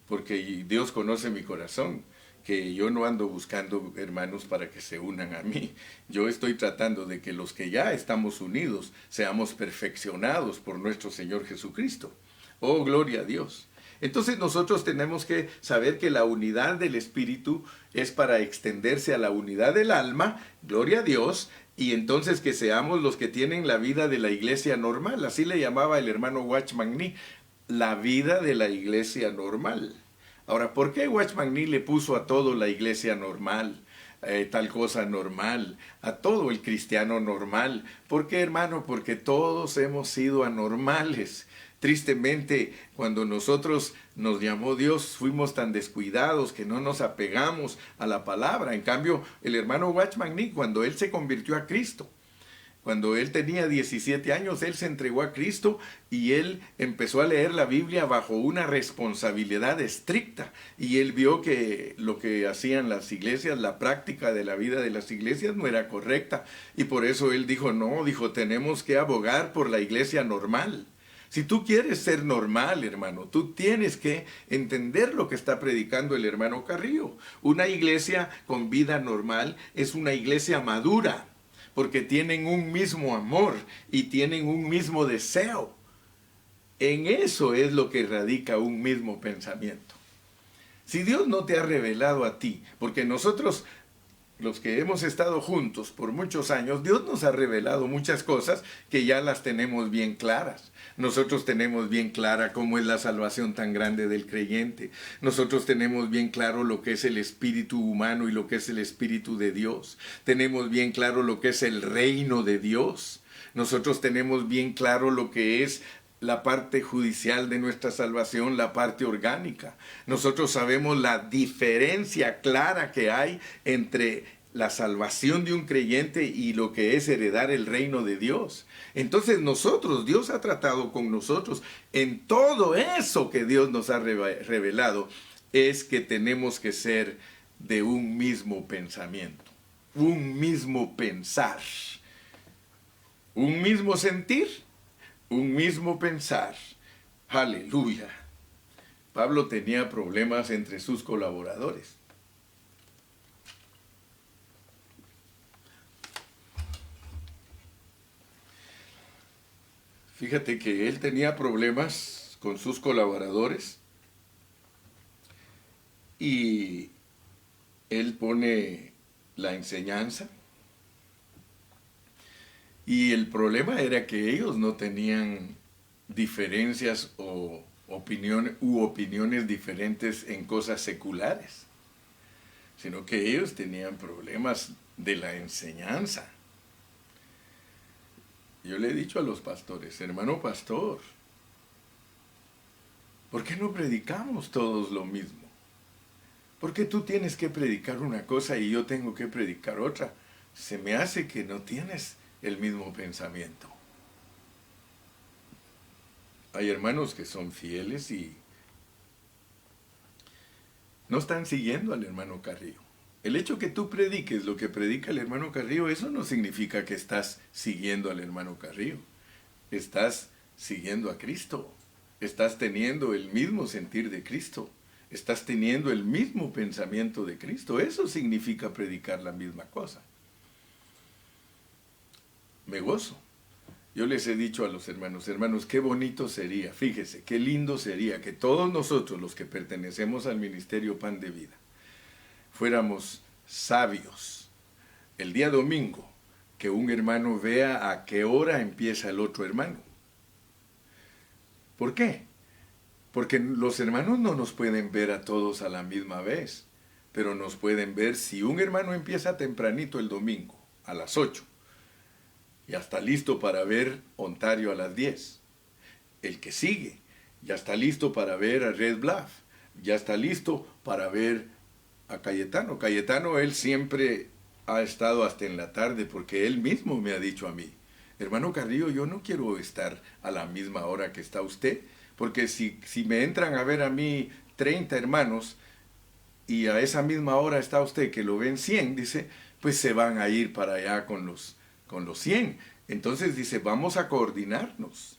porque Dios conoce mi corazón, que yo no ando buscando hermanos para que se unan a mí. Yo estoy tratando de que los que ya estamos unidos seamos perfeccionados por nuestro Señor Jesucristo. Oh, gloria a Dios. Entonces nosotros tenemos que saber que la unidad del Espíritu es para extenderse a la unidad del alma, gloria a Dios, Y entonces que seamos los que tienen la vida de la iglesia normal. Así le llamaba el hermano Watchman Nee, la vida de la iglesia normal. Ahora, ¿por qué Watchman Nee le puso a todo la iglesia normal? Tal cosa normal, a todo el cristiano normal. ¿Por qué, hermano? Porque todos hemos sido anormales. Tristemente, cuando nosotros nos llamó Dios, fuimos tan descuidados que no nos apegamos a la palabra. En cambio, el hermano Watchman Nee, cuando él se convirtió a Cristo, cuando él tenía 17 años, él se entregó a Cristo y él empezó a leer la Biblia bajo una responsabilidad estricta. Y él vio que lo que hacían las iglesias, la práctica de la vida de las iglesias no era correcta. Y por eso él dijo, no, dijo, tenemos que abogar por la iglesia normal. Si tú quieres ser normal, hermano, tú tienes que entender lo que está predicando el hermano Carrillo. Una iglesia con vida normal es una iglesia madura, porque tienen un mismo amor y tienen un mismo deseo. En eso es lo que radica un mismo pensamiento. Si Dios no te ha revelado a ti, porque nosotros, los que hemos estado juntos por muchos años, Dios nos ha revelado muchas cosas que ya las tenemos bien claras. Nosotros tenemos bien clara cómo es la salvación tan grande del creyente. Nosotros tenemos bien claro lo que es el espíritu humano y lo que es el espíritu de Dios. Tenemos bien claro lo que es el reino de Dios. Nosotros tenemos bien claro lo que es la parte judicial de nuestra salvación, la parte orgánica. Nosotros sabemos la diferencia clara que hay entre la salvación de un creyente y lo que es heredar el reino de Dios. Entonces Dios ha tratado con nosotros en todo eso que Dios nos ha revelado, es que tenemos que ser de un mismo pensamiento, un mismo pensar, un mismo sentir, un mismo pensar. Aleluya. Pablo tenía problemas entre sus colaboradores. Fíjate que él tenía problemas con sus colaboradores y él pone la enseñanza. Y el problema era que ellos no tenían diferencias u opiniones diferentes en cosas seculares, sino que ellos tenían problemas de la enseñanza. Yo le he dicho a los pastores, hermano pastor, ¿por qué no predicamos todos lo mismo? ¿Por qué tú tienes que predicar una cosa y yo tengo que predicar otra? Se me hace que no tienes el mismo pensamiento. Hay hermanos que son fieles y no están siguiendo al hermano Carrillo. El hecho que tú prediques lo que predica el hermano Carrillo, eso no significa que estás siguiendo al hermano Carrillo. Estás siguiendo a Cristo. Estás teniendo el mismo sentir de Cristo. Estás teniendo el mismo pensamiento de Cristo. Eso significa predicar la misma cosa. Me gozo. Yo les he dicho a los hermanos, qué bonito sería, fíjese, qué lindo sería que todos nosotros, los que pertenecemos al Ministerio Pan de Vida, fuéramos sabios. El día domingo, que un hermano vea a qué hora empieza el otro hermano. ¿Por qué? Porque los hermanos no nos pueden ver a todos a la misma vez, pero nos pueden ver si un hermano empieza tempranito el domingo, a las 8, ya está listo para ver Ontario a las 10. El que sigue ya está listo para ver a Red Bluff, ya está listo para ver a Cayetano. Cayetano, él siempre ha estado hasta en la tarde porque él mismo me ha dicho a mí, hermano Carrillo, yo no quiero estar a la misma hora que está usted, porque si me entran a ver a mí 30 hermanos y a esa misma hora está usted que lo ven 100, dice, pues se van a ir para allá con los 100. Entonces dice, vamos a coordinarnos.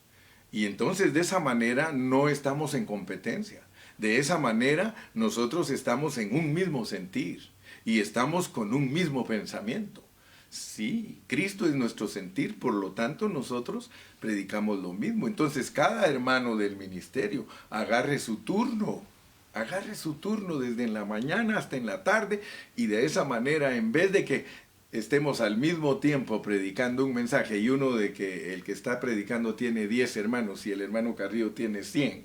Y entonces de esa manera no estamos en competencia. De esa manera nosotros estamos en un mismo sentir y estamos con un mismo pensamiento. Sí, Cristo es nuestro sentir, por lo tanto nosotros predicamos lo mismo. Entonces cada hermano del ministerio agarre su turno desde en la mañana hasta en la tarde, y de esa manera, en vez de que estemos al mismo tiempo predicando un mensaje y uno de que el que está predicando tiene 10 hermanos y el hermano Carrillo tiene 100,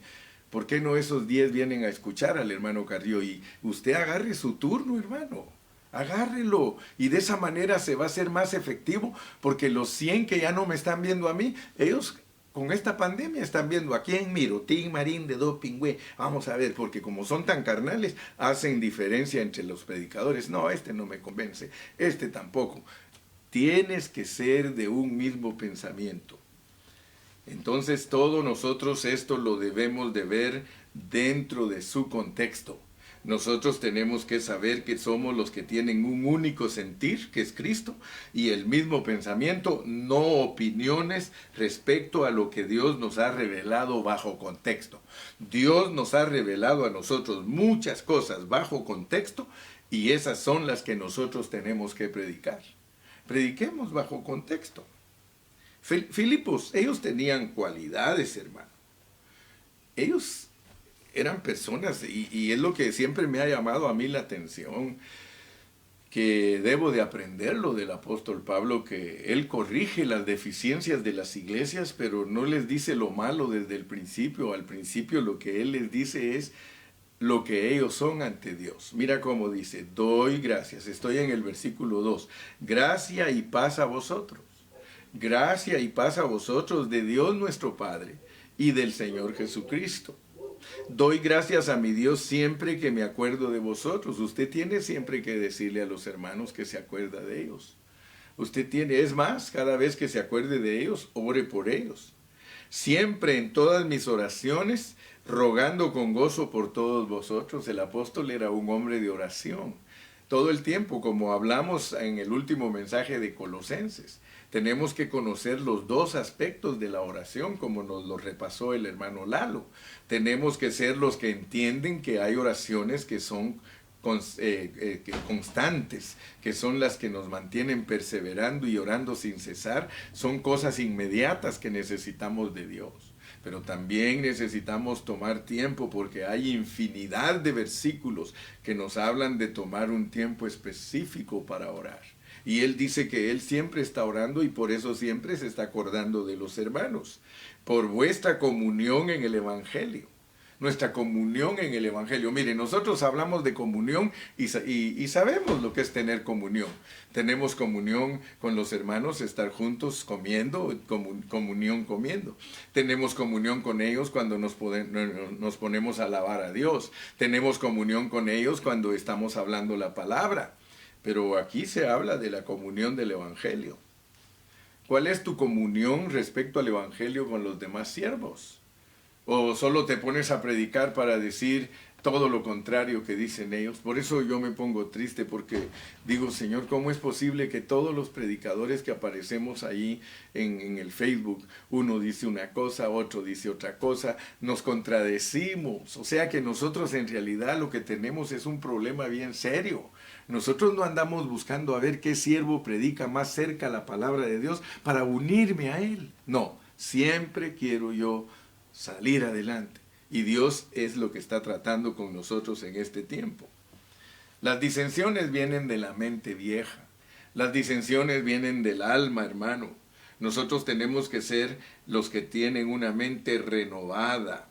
¿por qué no esos 10 vienen a escuchar al hermano Carrillo? Y usted agarre su turno, hermano. Agárrelo. Y de esa manera se va a hacer más efectivo, porque los 100 que ya no me están viendo a mí, ellos con esta pandemia están viendo a quién miro, Tim Marín de Dopingüe. Vamos a ver, porque como son tan carnales, hacen diferencia entre los predicadores. No, este no me convence, este tampoco. Tienes que ser de un mismo pensamiento. Entonces todos nosotros esto lo debemos de ver dentro de su contexto. Nosotros tenemos que saber que somos los que tienen un único sentir, que es Cristo, y el mismo pensamiento, no opiniones respecto a lo que Dios nos ha revelado bajo contexto. Dios nos ha revelado a nosotros muchas cosas bajo contexto, y esas son las que nosotros tenemos que predicar. Prediquemos bajo contexto. Filipos, ellos tenían cualidades, hermano. Ellos eran personas, y es lo que siempre me ha llamado a mí la atención, que debo de aprenderlo del apóstol Pablo, que él corrige las deficiencias de las iglesias, pero no les dice lo malo desde el principio. Al principio lo que él les dice es lo que ellos son ante Dios. Mira cómo dice: doy gracias. Estoy en el versículo 2. Gracia y paz a vosotros. Gracia y paz a vosotros de Dios nuestro Padre y del Señor Jesucristo. Doy gracias a mi Dios siempre que me acuerdo de vosotros. Usted tiene siempre que decirle a los hermanos que se acuerda de ellos. Usted tiene, es más, cada vez que se acuerde de ellos, ore por ellos. Siempre en todas mis oraciones, rogando con gozo por todos vosotros. El apóstol era un hombre de oración. Todo el tiempo, como hablamos en el último mensaje de Colosenses. Tenemos que conocer los dos aspectos de la oración, como nos lo repasó el hermano Lalo. Tenemos que ser los que entienden que hay oraciones que son constantes, que son las que nos mantienen perseverando y orando sin cesar. Son cosas inmediatas que necesitamos de Dios. Pero también necesitamos tomar tiempo, porque hay infinidad de versículos que nos hablan de tomar un tiempo específico para orar. Y él dice que él siempre está orando y por eso siempre se está acordando de los hermanos. Por vuestra comunión en el Evangelio. Nuestra comunión en el Evangelio. Mire, nosotros hablamos de comunión y sabemos lo que es tener comunión. Tenemos comunión con los hermanos, estar juntos comiendo, comunión comiendo. Tenemos comunión con ellos cuando nos ponemos a alabar a Dios. Tenemos comunión con ellos cuando estamos hablando la palabra. Pero aquí se habla de la comunión del Evangelio. ¿Cuál es tu comunión respecto al Evangelio con los demás siervos? ¿O solo te pones a predicar para decir todo lo contrario que dicen ellos? Por eso yo me pongo triste, porque digo: Señor, ¿cómo es posible que todos los predicadores que aparecemos ahí en el Facebook, uno dice una cosa, otro dice otra cosa, nos contradecimos? O sea que nosotros en realidad lo que tenemos es un problema bien serio. Nosotros no andamos buscando a ver qué siervo predica más cerca la palabra de Dios para unirme a él. No, siempre quiero yo salir adelante. Y Dios es lo que está tratando con nosotros en este tiempo. Las disensiones vienen de la mente vieja. Las disensiones vienen del alma, hermano. Nosotros tenemos que ser los que tienen una mente renovada.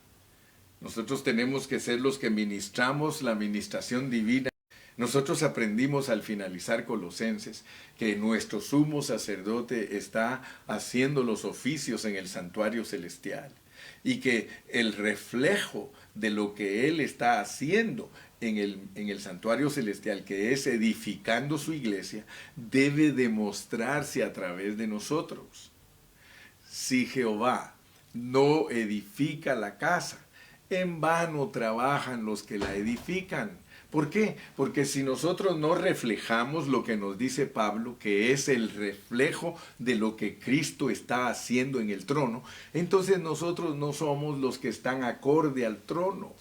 Nosotros tenemos que ser los que ministramos la ministración divina. Nosotros aprendimos al finalizar Colosenses que nuestro sumo sacerdote está haciendo los oficios en el santuario celestial. Y que el reflejo de lo que él está haciendo en el santuario celestial, que es edificando su iglesia, debe demostrarse a través de nosotros. Si Jehová no edifica la casa, en vano trabajan los que la edifican. ¿Por qué? Porque si nosotros no reflejamos lo que nos dice Pablo, que es el reflejo de lo que Cristo está haciendo en el trono, entonces nosotros no somos los que están acorde al trono.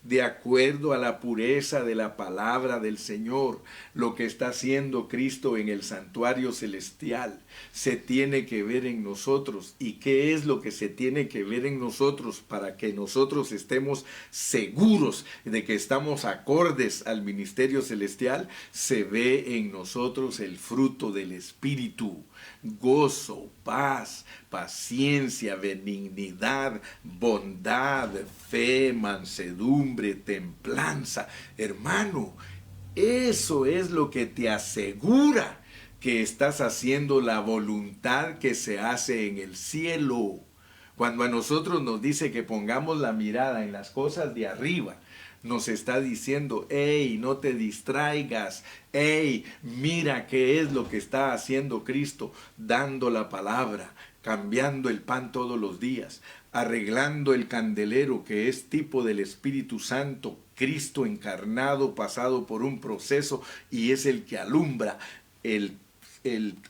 de acuerdo a la pureza de la palabra del Señor. Lo que está haciendo Cristo en el santuario celestial se tiene que ver en nosotros. ¿Y qué es lo que se tiene que ver en nosotros para que nosotros estemos seguros de que estamos acordes al ministerio celestial? Se ve en nosotros el fruto del Espíritu: gozo, paz, paciencia, benignidad, bondad, fe, mansedumbre, templanza. Hermano, eso es lo que te asegura que estás haciendo la voluntad que se hace en el cielo. Cuando a nosotros nos dice que pongamos la mirada en las cosas de arriba, nos está diciendo: hey, no te distraigas, hey, mira qué es lo que está haciendo Cristo, dando la palabra, cambiando el pan todos los días, arreglando el candelero que es tipo del Espíritu Santo, Cristo encarnado, pasado por un proceso, y es el que alumbra el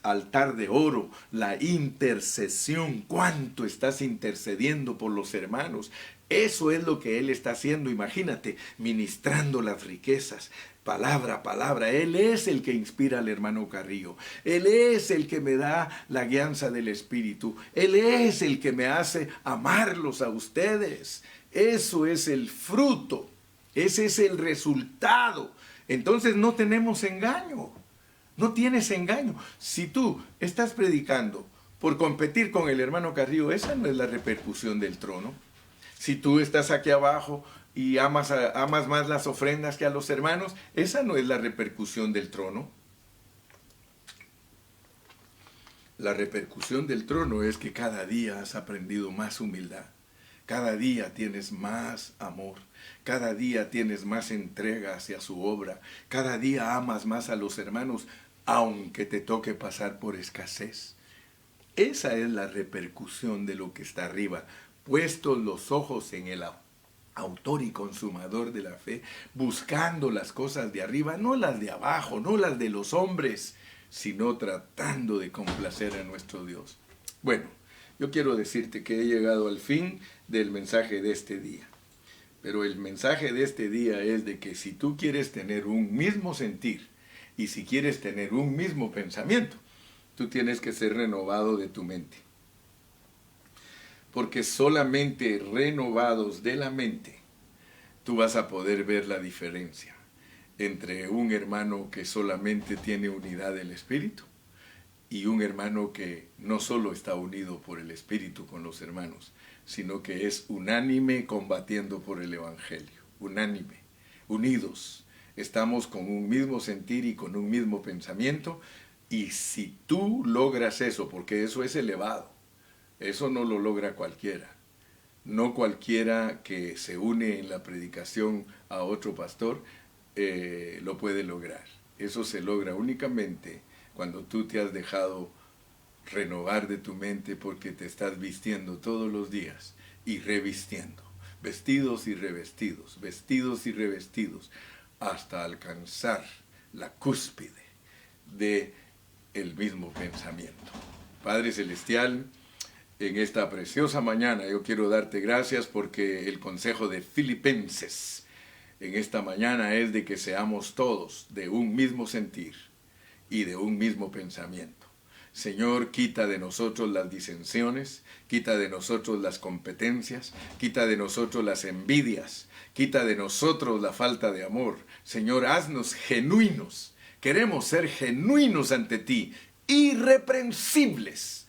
altar de oro, la intercesión. ¿Cuánto estás intercediendo por los hermanos? Eso es lo que Él está haciendo. Imagínate, ministrando las riquezas, palabra a palabra. Él es el que inspira al hermano Carrillo. Él es el que me da la guianza del Espíritu. Él es el que me hace amarlos a ustedes. Eso es el fruto. Ese es el resultado. Entonces no tenemos engaño. No tienes engaño. Si tú estás predicando por competir con el hermano Carrillo, esa no es la repercusión del trono. Si tú estás aquí abajo y amas más las ofrendas que a los hermanos, esa no es la repercusión del trono. La repercusión del trono es que cada día has aprendido más humildad. Cada día tienes más amor. Cada día tienes más entrega hacia su obra. Cada día amas más a los hermanos, aunque te toque pasar por escasez. Esa es la repercusión de lo que está arriba. Puestos los ojos en el autor y consumador de la fe, buscando las cosas de arriba, no las de abajo, no las de los hombres, sino tratando de complacer a nuestro Dios. Bueno, yo quiero decirte que he llegado al fin del mensaje de este día. Pero el mensaje de este día es de que si tú quieres tener un mismo sentir y si quieres tener un mismo pensamiento, tú tienes que ser renovado de tu mente. Porque solamente renovados de la mente, tú vas a poder ver la diferencia entre un hermano que solamente tiene unidad del Espíritu y un hermano que no solo está unido por el Espíritu con los hermanos, sino que es unánime combatiendo por el Evangelio. Unánime, unidos. Estamos con un mismo sentir y con un mismo pensamiento. Y si tú logras eso, porque eso es elevado, eso no lo logra cualquiera. No cualquiera que se une en la predicación a otro pastor lo puede lograr. Eso se logra únicamente cuando tú te has dejado renovar de tu mente, porque te estás vistiendo todos los días y revistiendo. Vestidos y revestidos, vestidos y revestidos, hasta alcanzar la cúspide de el mismo pensamiento. Padre Celestial, en esta preciosa mañana yo quiero darte gracias porque el consejo de Filipenses en esta mañana es de que seamos todos de un mismo sentir y de un mismo pensamiento. Señor, quita de nosotros las disensiones, quita de nosotros las competencias, quita de nosotros las envidias, quita de nosotros la falta de amor. Señor, haznos genuinos. Queremos ser genuinos ante ti, irreprensibles.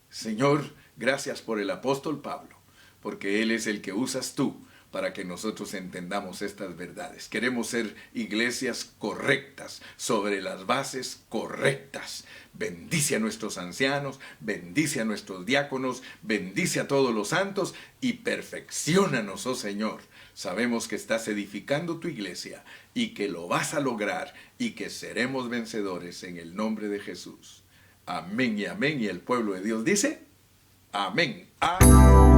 Señor, gracias por el apóstol Pablo, porque él es el que usas tú para que nosotros entendamos estas verdades. Queremos ser iglesias correctas, sobre las bases correctas. Bendice a nuestros ancianos, bendice a nuestros diáconos, bendice a todos los santos y perfecciónanos, oh Señor. Sabemos que estás edificando tu iglesia y que lo vas a lograr y que seremos vencedores en el nombre de Jesús. Amén y amén. Y el pueblo de Dios dice, amén. Amén.